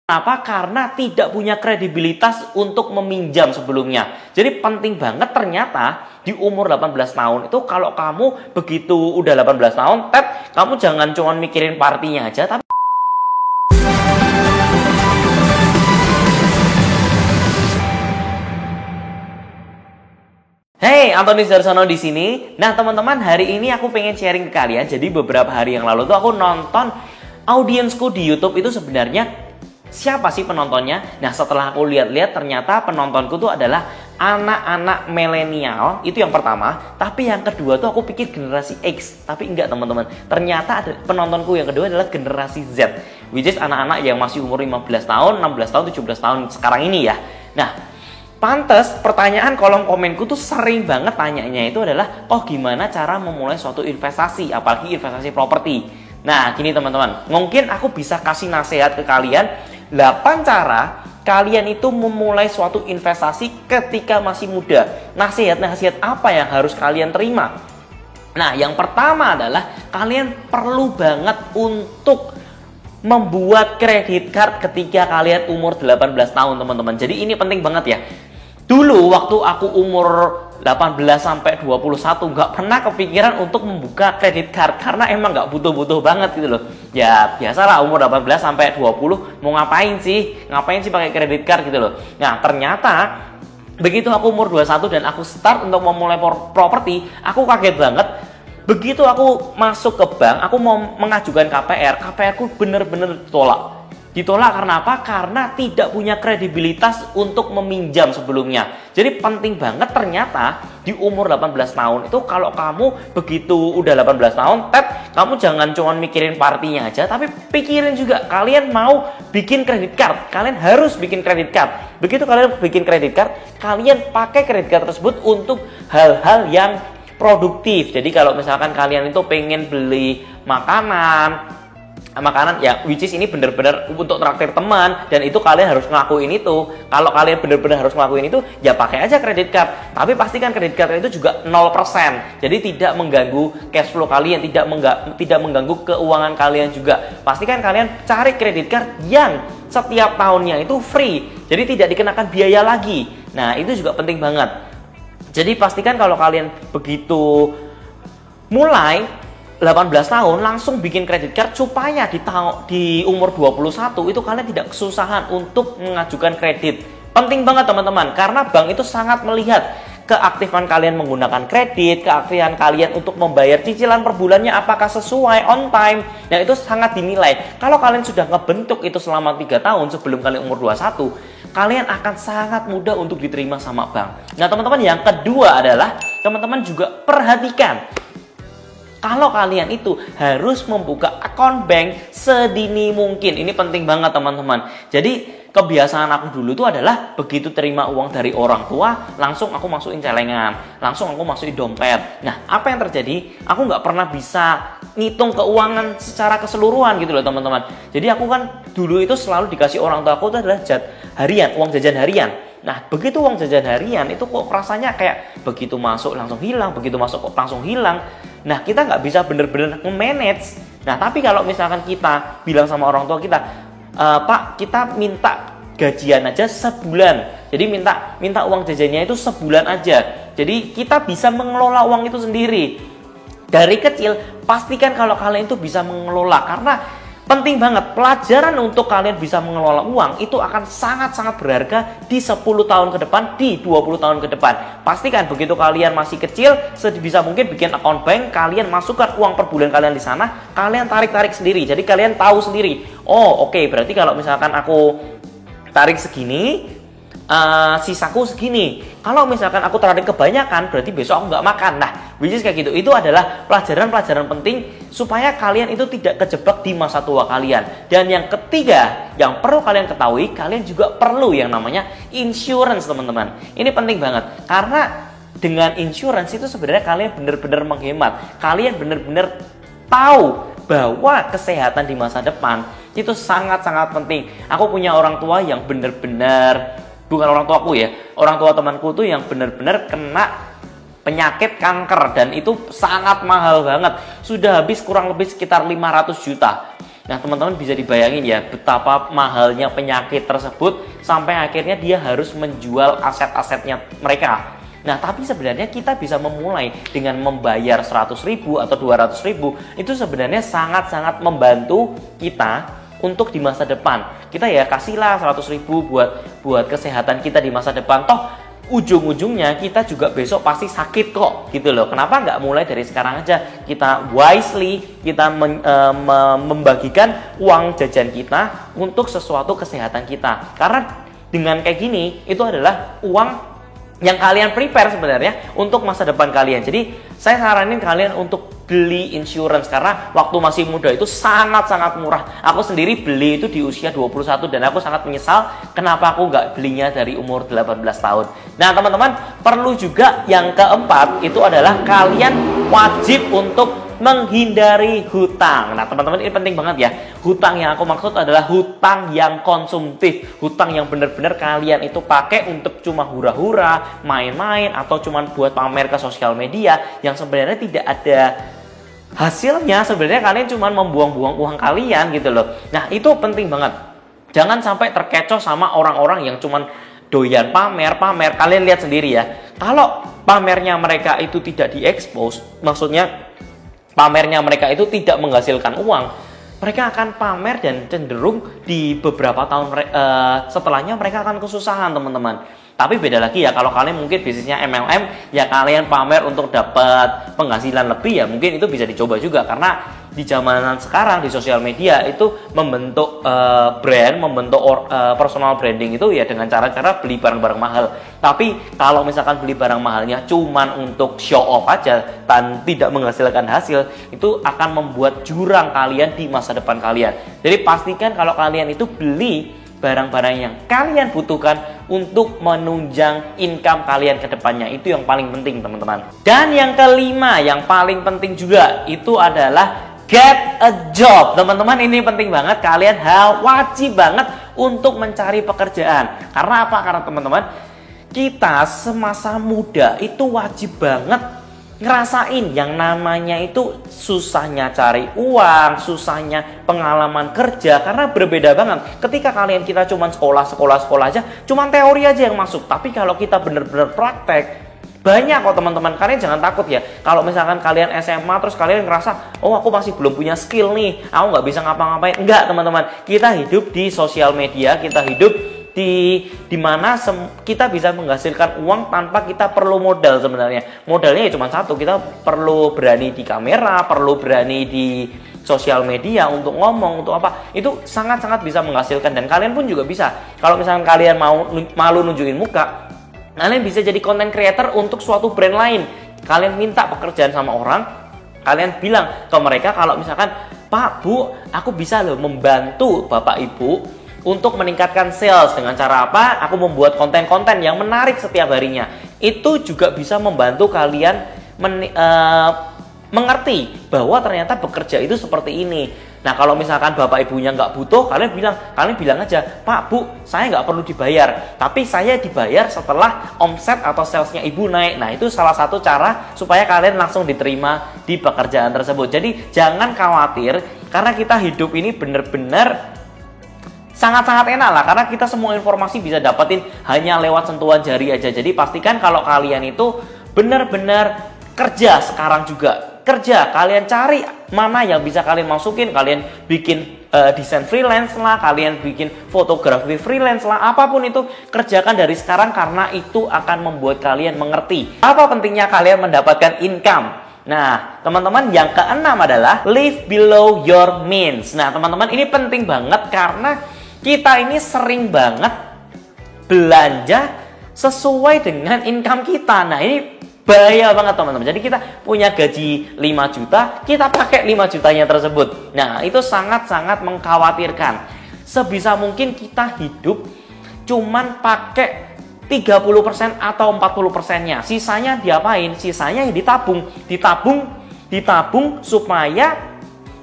Kenapa? Karena tidak punya kredibilitas untuk meminjam sebelumnya. Jadi penting banget ternyata di umur 18 tahun itu kalau kamu begitu udah 18 tahun, kamu jangan cuma mikirin partinya aja, tapi Hey, Antoni Darsono di sini. Nah, teman-teman, hari ini aku pengen sharing ke kalian. Jadi beberapa hari yang lalu tuh aku nonton audiensku di YouTube itu sebenarnya siapa sih penontonnya? Nah, setelah aku lihat-lihat ternyata penontonku tuh adalah anak-anak milenial. Itu yang pertama. Tapi yang kedua tuh aku pikir generasi X. Tapi enggak, teman-teman. Ternyata ada penontonku yang kedua adalah generasi Z. Which is anak-anak yang masih umur 15 tahun, 16 tahun, 17 tahun sekarang ini ya. Nah, pantes pertanyaan kolom komenku tuh sering banget tanyanya itu adalah, oh gimana cara memulai suatu investasi, apalagi investasi properti. Nah, gini teman-teman, mungkin aku bisa kasih nasihat ke kalian 8 cara kalian itu memulai suatu investasi ketika masih muda. Nasihat-nasihat apa yang harus kalian terima? Nah, yang pertama adalah kalian perlu banget untuk membuat kredit card ketika kalian umur 18 tahun, teman-teman. Jadi ini penting banget ya. Dulu waktu aku umur 18 sampai 21 nggak pernah kepikiran untuk membuka kredit card karena emang nggak butuh-butuh banget gitu loh. Ya biasalah umur 18 sampai 20 mau ngapain sih? Ngapain sih pakai kredit card gitu loh. Nah, ternyata begitu aku umur 21 dan aku start untuk memulai properti, aku kaget banget. Begitu aku masuk ke bank, aku mau mengajukan KPR, KPR-ku bener-bener ditolak. Ditolak karena apa? Karena tidak punya kredibilitas untuk meminjam sebelumnya. Jadi penting banget ternyata di umur 18 tahun itu kalau kamu begitu udah 18 tahun, kamu jangan cuma mikirin partinya aja, tapi pikirin juga kalian mau bikin kredit card. Kalian harus bikin kredit card. Begitu kalian bikin kredit card, kalian pakai kredit card tersebut untuk hal-hal yang produktif. Jadi kalau misalkan kalian itu pengen beli makanan ya, which is ini bener-bener untuk traktir teman, dan itu kalian harus ngelakuin itu. Kalau kalian bener-bener harus ngelakuin itu, ya pakai aja kredit card. Tapi pastikan kredit card itu juga 0%. Jadi tidak mengganggu cash flow kalian, tidak mengganggu keuangan kalian juga. Pastikan kalian cari kredit card yang setiap tahunnya itu free. Jadi tidak dikenakan biaya lagi. Nah, itu juga penting banget. Jadi pastikan kalau kalian begitu mulai 18 tahun langsung bikin kredit card supaya di umur 21 itu kalian tidak kesusahan untuk mengajukan kredit. Penting banget teman-teman, karena bank itu sangat melihat keaktifan kalian menggunakan kredit, keaktifan kalian untuk membayar cicilan per bulannya apakah sesuai, on time, dan itu sangat dinilai. Kalau kalian sudah ngebentuk itu selama 3 tahun sebelum kalian umur 21, kalian akan sangat mudah untuk diterima sama bank. Nah teman-teman, yang kedua adalah teman-teman juga perhatikan kalau kalian itu harus membuka akun bank sedini mungkin. Ini penting banget teman-teman. Jadi kebiasaan aku dulu itu adalah begitu terima uang dari orang tua, langsung aku masukin celengan, langsung aku masukin dompet. Nah, apa yang terjadi? Aku nggak pernah bisa ngitung keuangan secara keseluruhan gitu loh teman-teman. Jadi aku kan dulu itu selalu dikasih orang tua aku itu adalah harian, uang jajan harian. Nah, begitu uang jajan harian itu kok rasanya kayak begitu masuk langsung hilang, begitu masuk kok langsung hilang. Nah, kita nggak bisa bener-bener nge-manage. Nah, tapi kalau misalkan kita bilang sama orang tua kita, Pak, kita minta gajian aja sebulan. Jadi minta uang jajannya itu sebulan aja. Jadi kita bisa mengelola uang itu sendiri. Dari kecil, pastikan kalau kalian itu bisa mengelola. Karena penting banget, pelajaran untuk kalian bisa mengelola uang itu akan sangat-sangat berharga di 10 tahun ke depan, di 20 tahun ke depan. Pastikan begitu kalian masih kecil, sebisa mungkin bikin akun bank, kalian masukkan uang per bulan kalian di sana, kalian tarik-tarik sendiri. Jadi kalian tahu sendiri, oh oke, berarti kalau misalkan aku tarik segini, sisaku segini. Kalau misalkan aku tarik kebanyakan, berarti besok aku nggak makan. Nah, which is kayak gitu. Itu adalah pelajaran-pelajaran penting supaya kalian itu tidak kejebak di masa tua kalian. Dan yang ketiga, yang perlu kalian ketahui, kalian juga perlu yang namanya insurance, teman-teman. Ini penting banget. Karena dengan insurance itu sebenarnya kalian benar-benar menghemat. Kalian benar-benar tahu bahwa kesehatan di masa depan itu sangat-sangat penting. Aku punya orang tua yang benar-benar, bukan orang tua aku ya, orang tua temanku tuh yang benar-benar kena penyakit kanker dan itu sangat mahal banget. Sudah habis kurang lebih sekitar 500 juta. Nah, teman-teman bisa dibayangin ya betapa mahalnya penyakit tersebut sampai akhirnya dia harus menjual aset-asetnya mereka. Nah, tapi sebenarnya kita bisa memulai dengan membayar 100.000 atau 200.000. Itu sebenarnya sangat-sangat membantu kita untuk di masa depan. Kita ya kasihlah 100.000 buat kesehatan kita di masa depan. Toh ujung-ujungnya kita juga besok pasti sakit kok gitu loh. Kenapa nggak mulai dari sekarang aja kita wisely, kita membagikan uang jajan kita untuk sesuatu kesehatan kita. Karena dengan kayak gini itu adalah uang yang kalian prepare sebenarnya untuk masa depan kalian. Jadi saya saranin kalian untuk beli insurance karena waktu masih muda itu sangat-sangat murah. Aku sendiri beli itu di usia 21 dan aku sangat menyesal kenapa aku nggak belinya dari umur 18 tahun. Nah, teman-teman, perlu juga yang keempat itu adalah kalian wajib untuk menghindari hutang. Nah, teman-teman, ini penting banget ya. Hutang yang aku maksud adalah hutang yang konsumtif, hutang yang benar-benar kalian itu pakai untuk cuma hura-hura, main-main, atau cuma buat pamer ke sosial media yang sebenarnya tidak ada hasilnya. Sebenarnya kalian cuma membuang-buang uang kalian gitu loh. Nah, itu penting banget. Jangan sampai terkecoh sama orang-orang yang cuma doyan pamer. Kalian lihat sendiri ya. Kalau pamernya mereka itu tidak diekspos, maksudnya pamernya mereka itu tidak menghasilkan uang, mereka akan pamer dan cenderung di beberapa tahun setelahnya mereka akan kesusahan, teman-teman. Tapi beda lagi ya, kalau kalian mungkin bisnisnya MLM, ya kalian pamer untuk dapat penghasilan lebih, ya mungkin itu bisa dicoba juga. Karena di zaman sekarang di sosial media itu membentuk brand, membentuk personal branding itu ya dengan cara-cara beli barang-barang mahal. Tapi kalau misalkan beli barang mahalnya cuman untuk show off aja dan tidak menghasilkan hasil, itu akan membuat jurang kalian di masa depan kalian. Jadi pastikan kalau kalian itu beli barang-barang yang kalian butuhkan untuk menunjang income kalian ke depannya. Itu yang paling penting, teman-teman. Dan yang kelima, yang paling penting juga, itu adalah get a job. Teman-teman, ini penting banget. Kalian wajib banget untuk mencari pekerjaan. Karena apa? Karena teman-teman, kita semasa muda itu wajib banget ngerasain yang namanya itu susahnya cari uang, susahnya pengalaman kerja. Karena berbeda banget ketika kita cuma sekolah aja, cuma teori aja yang masuk. Tapi kalau kita bener-bener praktek, banyak kok, teman-teman. Kalian jangan takut ya kalau misalkan kalian SMA terus kalian ngerasa, oh aku masih belum punya skill nih, aku nggak bisa ngapa-ngapain. Enggak, teman-teman, kita hidup di sosial media, kita hidup di mana kita bisa menghasilkan uang tanpa kita perlu modal. Sebenarnya modalnya ya cuma satu, kita perlu berani di kamera, perlu berani di sosial media untuk ngomong, untuk apa, itu sangat-sangat bisa menghasilkan. Dan kalian pun juga bisa, kalau misalkan kalian malu nunjukin muka, kalian bisa jadi content creator untuk suatu brand lain. Kalian minta pekerjaan sama orang, kalian bilang ke mereka kalau misalkan, Pak, Bu, aku bisa loh membantu Bapak Ibu untuk meningkatkan sales. Dengan cara apa? Aku membuat konten-konten yang menarik setiap harinya. Itu juga bisa membantu kalian mengerti bahwa ternyata bekerja itu seperti ini. Nah, kalau misalkan bapak ibunya nggak butuh, kalian bilang aja, Pak, Bu, saya nggak perlu dibayar, tapi saya dibayar setelah omset atau salesnya ibu naik. Nah, itu salah satu cara supaya kalian langsung diterima di pekerjaan tersebut. Jadi jangan khawatir, karena kita hidup ini benar-benar sangat-sangat enak lah, karena kita semua informasi bisa dapetin hanya lewat sentuhan jari aja. Jadi pastikan kalau kalian itu benar-benar kerja sekarang juga. Kerja, kalian cari mana yang bisa kalian masukin. Kalian bikin desain freelance lah, kalian bikin fotografi freelance lah, apapun itu kerjakan dari sekarang, karena itu akan membuat kalian mengerti apa pentingnya kalian mendapatkan income. Nah, teman-teman, yang keenam adalah live below your means. Nah, teman-teman, ini penting banget karena kita ini sering banget belanja sesuai dengan income kita. Nah, ini bahaya banget, teman-teman. Jadi kita punya gaji 5 juta, kita pakai 5 jutanya tersebut. Nah, itu sangat-sangat mengkhawatirkan. Sebisa mungkin kita hidup cuman pakai 30% atau 40%-nya. Sisanya diapain? Sisanya ya ditabung supaya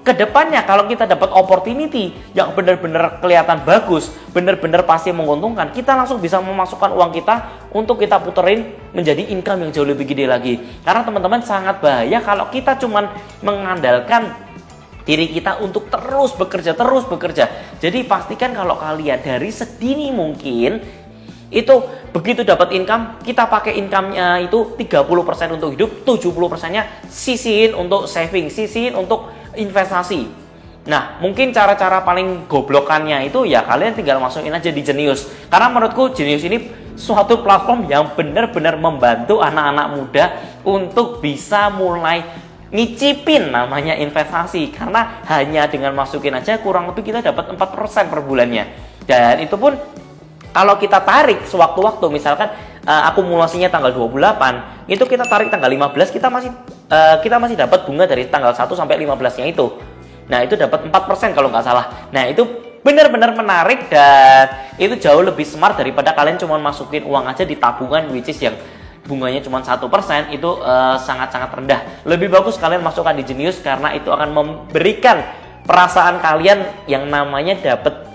kedepannya kalau kita dapat opportunity yang benar-benar kelihatan bagus, benar-benar pasti menguntungkan, kita langsung bisa memasukkan uang kita untuk kita puterin menjadi income yang jauh lebih gede lagi. Karena teman-teman, sangat bahaya kalau kita cuman mengandalkan 30% diri kita untuk terus bekerja, terus bekerja. Jadi pastikan kalau kalian dari sedini mungkin itu begitu dapat income, kita pakai income-nya itu 30% untuk hidup, 70%-nya sisihin untuk saving, sisihin untuk investasi. Nah, mungkin cara-cara paling goblokannya itu ya kalian tinggal masukin aja di Genius. Karena menurutku Genius ini suatu platform yang benar-benar membantu anak-anak muda untuk bisa mulai ngicipin namanya investasi. Karena hanya dengan masukin aja kurang lebih kita dapat 4% per bulannya. Dan itu pun kalau kita tarik sewaktu-waktu, misalkan akumulasinya tanggal 28, itu kita tarik tanggal 15, kita masih dapat bunga dari tanggal 1 sampai 15-nya itu. Nah, itu dapat 4% kalau nggak salah. Nah, itu benar-benar menarik dan itu jauh lebih smart daripada kalian cuma masukin uang aja di tabungan, which is yang bunganya cuma 1%, itu sangat-sangat rendah. Lebih bagus kalian masukkan di Genius karena itu akan memberikan perasaan kalian yang namanya dapat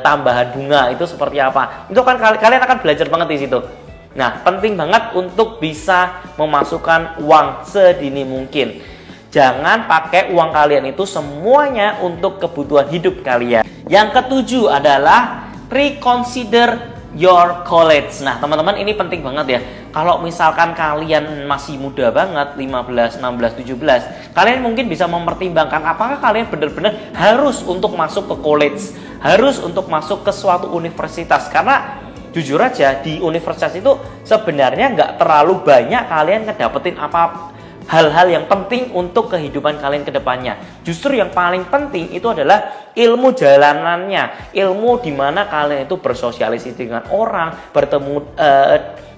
tambahan bunga itu seperti apa. Itu kan kalian akan belajar banget di situ. Nah, penting banget untuk bisa memasukkan uang sedini mungkin. Jangan pakai uang kalian itu semuanya untuk kebutuhan hidup kalian. Yang ketujuh adalah reconsider your college. Nah, teman-teman, ini penting banget ya. Kalau misalkan kalian masih muda banget, 15, 16, 17, kalian mungkin bisa mempertimbangkan apakah kalian benar-benar harus untuk masuk ke college, harus untuk masuk ke suatu universitas. Karena jujur aja di universitas itu sebenarnya nggak terlalu banyak kalian ngedapetin hal-hal yang penting untuk kehidupan kalian ke depannya. Justru yang paling penting itu adalah ilmu jalanannya, ilmu di mana kalian itu bersosialisasi dengan orang, bertemu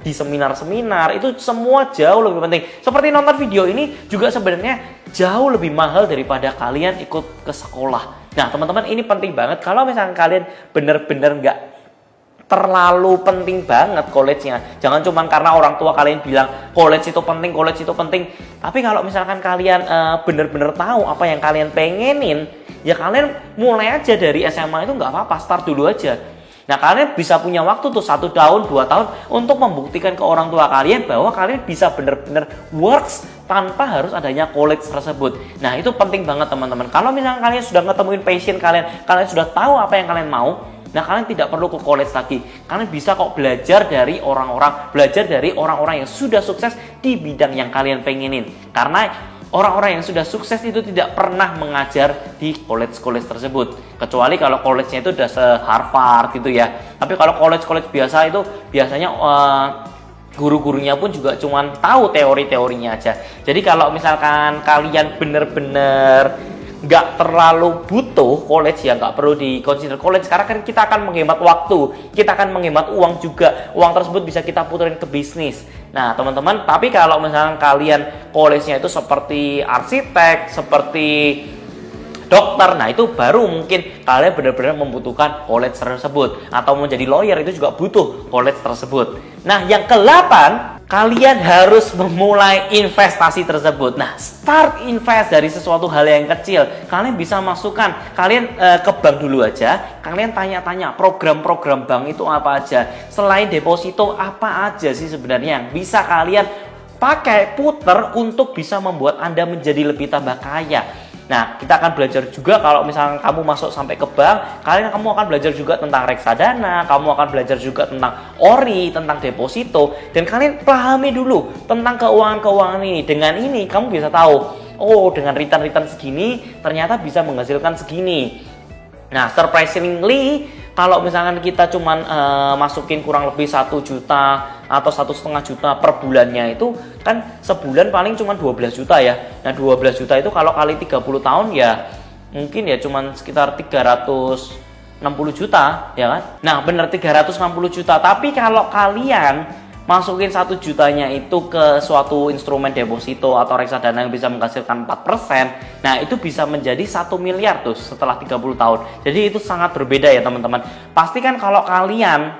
di seminar-seminar, itu semua jauh lebih penting. Seperti nonton video ini juga sebenarnya jauh lebih mahal daripada kalian ikut ke sekolah. Nah, teman-teman, ini penting banget. Kalau misalnya kalian benar-benar nggak terlalu penting banget college-nya. Jangan cuma karena orang tua kalian bilang college itu penting, college itu penting. Tapi kalau misalkan kalian bener-bener tahu apa yang kalian pengenin, ya kalian mulai aja dari SMA itu nggak apa-apa, start dulu aja. Nah, kalian bisa punya waktu tuh 1 tahun, 2 tahun untuk membuktikan ke orang tua kalian bahwa kalian bisa bener-bener works tanpa harus adanya college tersebut. Nah, itu penting banget teman-teman. Kalau misalkan kalian sudah ngetemuin passion kalian sudah tahu apa yang kalian mau, nah, kalian tidak perlu ke college lagi. Kalian bisa kok belajar dari orang-orang yang sudah sukses di bidang yang kalian pengenin. Karena orang-orang yang sudah sukses itu tidak pernah mengajar di college-college tersebut. Kecuali kalau college-nya itu udah se-Harvard gitu ya. Tapi kalau college-college biasa itu biasanya guru-gurunya pun juga cuma tahu teori-teorinya aja. Jadi kalau misalkan kalian bener-bener nggak terlalu butuh college, ya nggak perlu di consider college, karena kan kita akan menghemat waktu, kita akan menghemat uang juga. Uang tersebut bisa kita puterin ke bisnis. Nah, teman-teman, tapi kalau misalnya kalian college-nya itu seperti arsitek, seperti dokter, nah itu baru mungkin kalian benar-benar membutuhkan college tersebut. Atau mau jadi lawyer itu juga butuh college tersebut. Nah, yang ke-8, kalian harus memulai investasi tersebut. Nah, start invest dari sesuatu hal yang kecil. Kalian bisa masukkan, kalian ke bank dulu aja. Kalian tanya-tanya program-program bank itu apa aja. Selain deposito, apa aja sih sebenarnya yang bisa kalian pakai puter untuk bisa membuat Anda menjadi lebih tambah kaya. Nah, kita akan belajar juga kalau misalnya kamu masuk sampai ke bank, kamu akan belajar juga tentang reksadana, kamu akan belajar juga tentang ori, tentang deposito, dan kalian pahami dulu tentang keuangan-keuangan ini. Dengan ini kamu bisa tahu, oh dengan return segini ternyata bisa menghasilkan segini. Nah, surprisingly, kalau misalkan kita cuman masukin kurang lebih 1 juta atau 1,5 juta per bulannya, itu kan sebulan paling cuma 12 juta ya. Nah, 12 juta itu kalau kali 30 tahun ya mungkin ya cuma sekitar 360 juta ya kan. Nah, bener 360 juta. Tapi kalau kalian masukin 1 jutanya itu ke suatu instrumen deposito atau reksadana yang bisa menghasilkan 4%, nah itu bisa menjadi 1 miliar tuh setelah 30 tahun. Jadi itu sangat berbeda ya teman-teman. Pastikan kalau kalian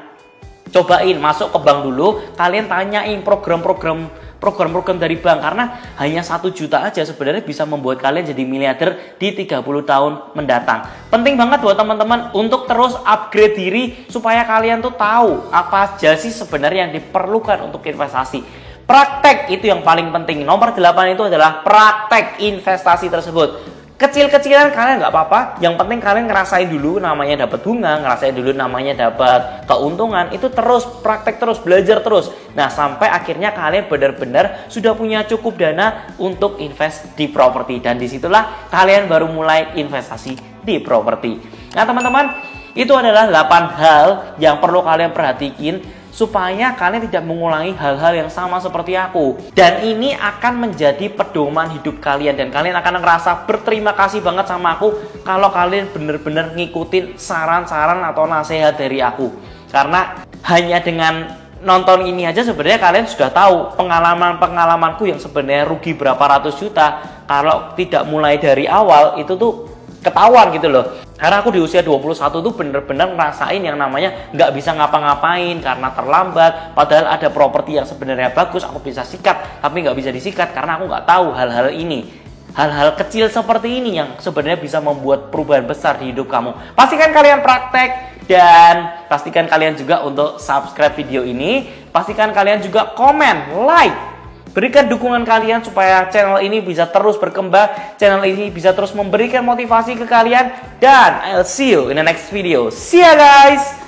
cobain masuk ke bank dulu, kalian tanyain program-program dari bank, karena hanya 1 juta aja sebenarnya bisa membuat kalian jadi miliarder di 30 tahun mendatang. Penting banget buat teman-teman untuk terus upgrade diri supaya kalian tuh tahu apa aja sih sebenarnya yang diperlukan untuk investasi. Praktek itu yang paling penting. Nomor 8 itu adalah praktek investasi tersebut. Kecil-kecilan kalian nggak apa-apa, yang penting kalian ngerasain dulu namanya dapat bunga, ngerasain dulu namanya dapat keuntungan, itu terus praktek terus, belajar terus. Nah, sampai akhirnya kalian benar-benar sudah punya cukup dana untuk invest di properti, dan disitulah kalian baru mulai investasi di properti. Nah, teman-teman, itu adalah 8 hal yang perlu kalian perhatikan supaya kalian tidak mengulangi hal-hal yang sama seperti aku. Dan ini akan menjadi pedoman hidup kalian, dan kalian akan ngerasa berterima kasih banget sama aku kalau kalian bener-bener ngikutin saran-saran atau nasihat dari aku. Karena hanya dengan nonton ini aja sebenarnya kalian sudah tahu pengalaman-pengalamanku yang sebenarnya rugi berapa ratus juta. Kalau tidak mulai dari awal itu tuh ketahuan gitu loh. Karena aku di usia 21 tuh bener-bener ngerasain yang namanya nggak bisa ngapa-ngapain karena terlambat. Padahal ada properti yang sebenarnya bagus, aku bisa sikat, tapi nggak bisa disikat karena aku nggak tahu hal-hal ini. Hal-hal kecil seperti ini yang sebenarnya bisa membuat perubahan besar di hidup kamu. Pastikan kalian praktek, dan pastikan kalian juga untuk subscribe video ini. Pastikan kalian juga komen, like. Berikan dukungan kalian supaya channel ini bisa terus berkembang, channel ini bisa terus memberikan motivasi ke kalian, dan I'll see you in the next video. See ya guys!